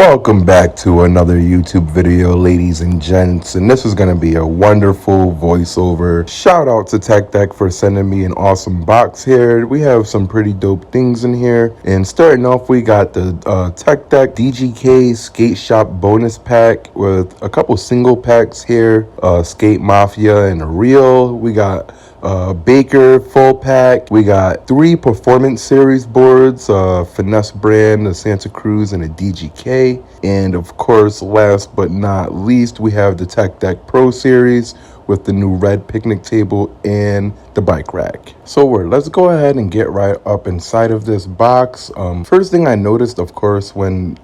Welcome back to another YouTube video, ladies and gents, and this is going to be a wonderful voiceover. Shout out to Tech Deck for sending me an awesome box here. We have some pretty dope things in here, and starting off we got the Tech Deck DGK Skate Shop bonus pack with a couple single packs here, Skate Mafia and a reel. We got Baker full pack. We got 3 performance series boards, Finesse brand, a Santa Cruz, and a DGK. And of course, last but not least, we have the Tech Deck Pro series with the new red picnic table and the bike rack. So let's go ahead and get right up inside of this box. First thing I noticed, of course, when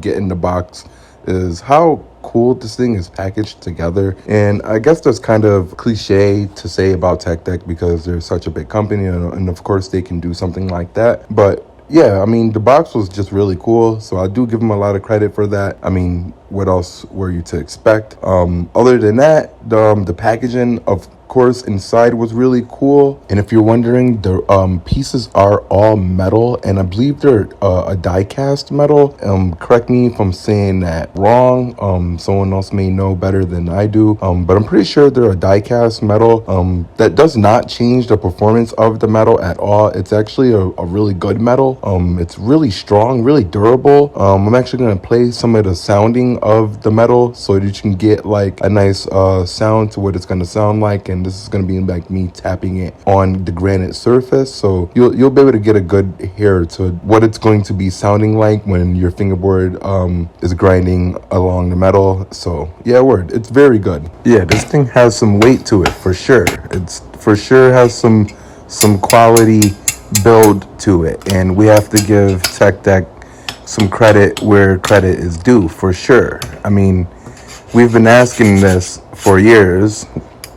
getting the box is how cool this thing is packaged together. And I guess that's kind of cliche to say about Tech Deck because they're such a big company, and of course they can do something like that. But yeah, I mean, the box was just really cool, so I do give them a lot of credit for that. I mean, what else were you to expect? Other than that, the packaging, of course, inside was really cool. And if you're wondering, the pieces are all metal, and I believe they're a die cast metal. Correct me if I'm saying that wrong. Someone else may know better than I do, but I'm pretty sure they're a die cast metal. That does not change the performance of the metal at all. It's actually a really good metal. It's really strong, really durable. I'm actually going to play some of the sounding of the metal so that you can get like a nice sound to what it's going to sound like. And this is going to be like me tapping it on the granite surface, so you'll be able to get a good hear to what it's going to be sounding like when your fingerboard is grinding along the metal. So yeah, it's very good. Yeah, this thing has some weight to it for sure. It's for sure has some quality build to it, and we have to give Tech Deck some credit where credit is due for sure. I mean, we've been asking this for years,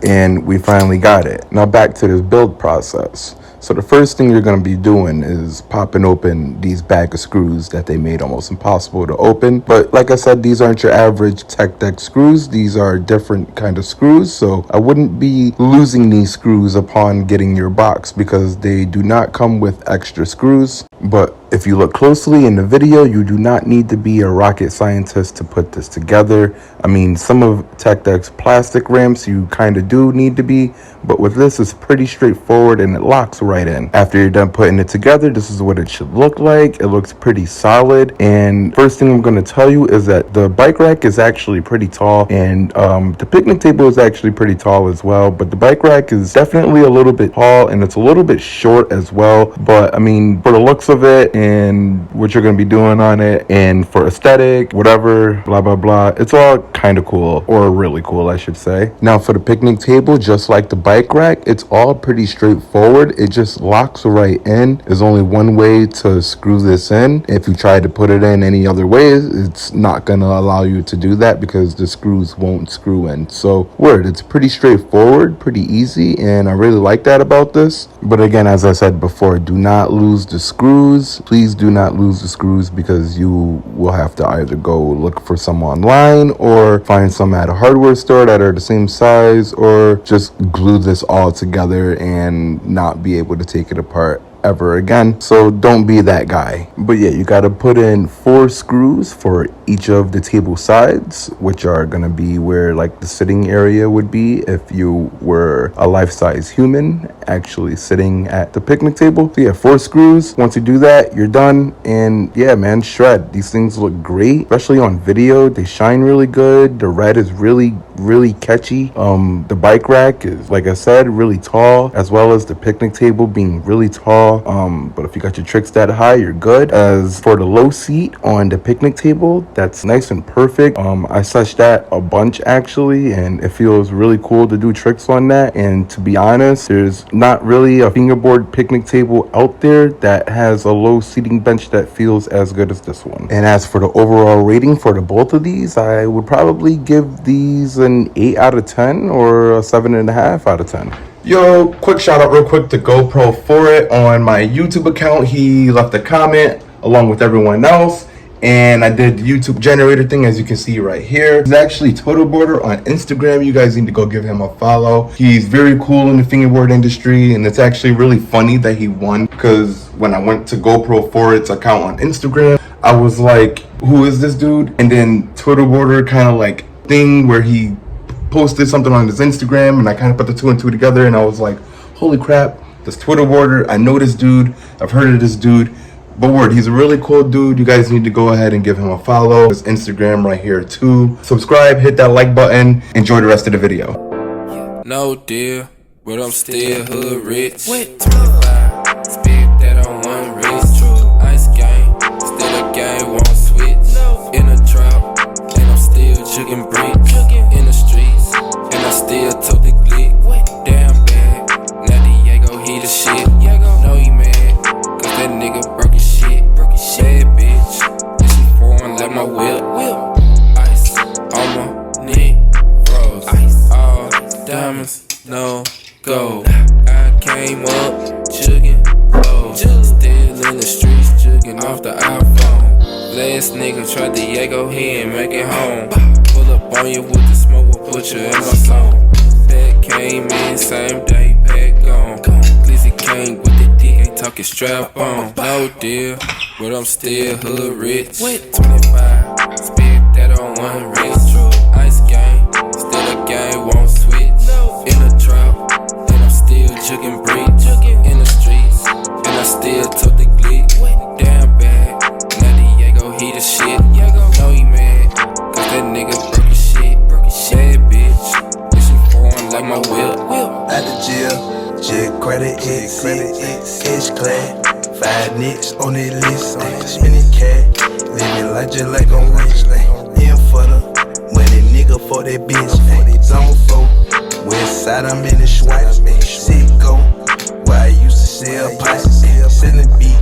and we finally got it. Now back to this build process. So the first thing you're going to be doing is popping open these bag of screws that they made almost impossible to open. But like I said, these aren't your average Tech Deck screws. These are different kind of screws. So I wouldn't be losing these screws upon getting your box because they do not come with extra screws. But if you look closely in the video, you do not need to be a rocket scientist to put this together. I mean, some of Tech Deck's plastic ramps you kind of do need to be, but with this it's pretty straightforward and it locks right in. After you're done putting it together, this is what it should look like. It looks pretty solid. And first thing I'm going to tell you is that the bike rack is actually pretty tall, and the picnic table is actually pretty tall as well, but the bike rack is definitely a little bit tall and it's a little bit short as well. But I mean, for the looks of it and what you're going to be doing on it, and for aesthetic, whatever, blah blah blah, it's all kind of cool, or really cool I should say. Now for the picnic table, just like the bike rack, it's all pretty straightforward. It just locks right in. There's only one way to screw this in. If you try to put it in any other way, it's not going to allow you to do that because the screws won't screw in. So it's pretty straightforward, pretty easy, and I really like that about this. But again, as I said before, do not lose the screws. Please do not lose the screws, because you will have to either go look for some online or find some at a hardware store that are the same size, or just glue this all together and not be able to take it apart ever again. So don't be that guy. But yeah, you got to put in 4 screws for each of the table sides, which are going to be where like the sitting area would be if you were a life-size human actually sitting at the picnic table. So yeah, 4 screws. Once you do that, you're done. And yeah, man, shred. These things look great, especially on video. They shine really good. The red is really catchy. The bike rack is, like I said, really tall, as well as the picnic table being really tall. But if you got your tricks that high, you're good. As for the low seat on the picnic table, that's nice and perfect. I such that a bunch actually, and it feels really cool to do tricks on that. And to be honest, there's not really a fingerboard picnic table out there that has a low seating bench that feels as good as this one. And as for the overall rating for the both of these, I would probably give these an 8 out of 10 or a 7.5 out of 10. Yo, quick shout out real quick to GoPro for it on my YouTube account. He left a comment along with everyone else, and I did the YouTube generator thing, as you can see right here. He's actually Total Boarder on Instagram. You guys need to go give him a follow. He's very cool in the fingerboard industry, and it's actually really funny that he won, because when I went to GoPro for its account on Instagram, I was like, who is this dude? And then Twitter border kind of like thing where he posted something on his Instagram, and I kind of put the two and two together, and I was like, holy crap, this Twitter border, I know this dude, I've heard of this dude. But word, he's a really cool dude. You guys need to go ahead and give him a follow. His Instagram right here too. Subscribe, hit that like button. Enjoy the rest of the video. No deal, but I'm still hood rich. 25, spit that on one wrist. Ice game, still a game, won't switch. In a trap, and I'm still jugging bricks. In the streets, and I still tote the glick. Damn bad, now Diego, he the shit. No, he mad, cause that nigga broke his shit. Bad bitch, and she foreign like my whip. Ice on my neck, froze. All diamonds, no gold. I came up chugging low, still in the streets chugging off the iPhone. Last nigga tried Diego, he ain't make it home. Pull up on you with the smoke, will put you in my song. Pack came in same day, pack gone. Glizzy came with the dick, ain't talking strap on. No deal, but I'm still hood rich. 25, spit that on one wrist. Ice game, still a game, won't switch. In a trap, and I'm still jugging bricks. In the streets, and I still tote the glick. Damn bad, now Diego, he the shit. No, he mad, cause that nigga broke his shit. Bad bitch, and she foreign like my whip. Out the jail, jet credit, H clad. 5 nicks on that list, spinning cat. Living life just like I'm rich. In for the money, nigga, for that bitch. Zone 4, west side, I'm in the Schweitz. Sicko, where I used to sell pipes. Selling beats.